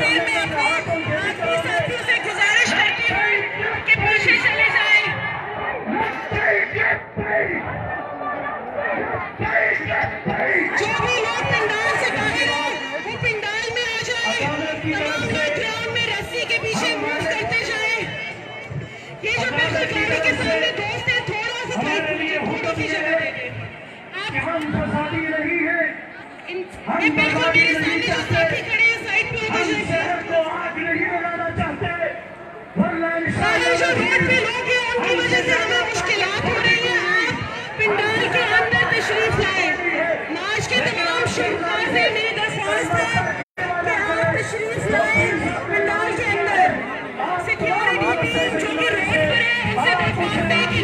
देर में अपने आपके साथियों से गुजारिश करती हूँ कि पीछे चले जाएं। जो भी लोग पंडाल से बाहर हैं वो पंडाल में आ जाएं। तमाम लोग ग्राउंड में रस्सी के पीछे मूव करते जाएं। ये जो बिल्कुल गाड़ी के सामने दोस्त है, थोड़ा सा थोड़ी सी जगह दे दें। ये बिल्कुल मेरे सामने जो साथी खड़े हैं साइड पे होते जाएंगे। सारे जो रोड पे लोग हैं उनकी वजह से हमें मुश्किलात हो रही हैं। आप पंडाल के अंदर तशरीफ लाएं। मार्च के तमाम शुरुआत से मेरी दरख्वास्त है कि आप तशरीफ लाएं पंडाल के अंदर। सिक्योरिटी टीम जो कि रोड पर है उनसे दरख्वास्त है कि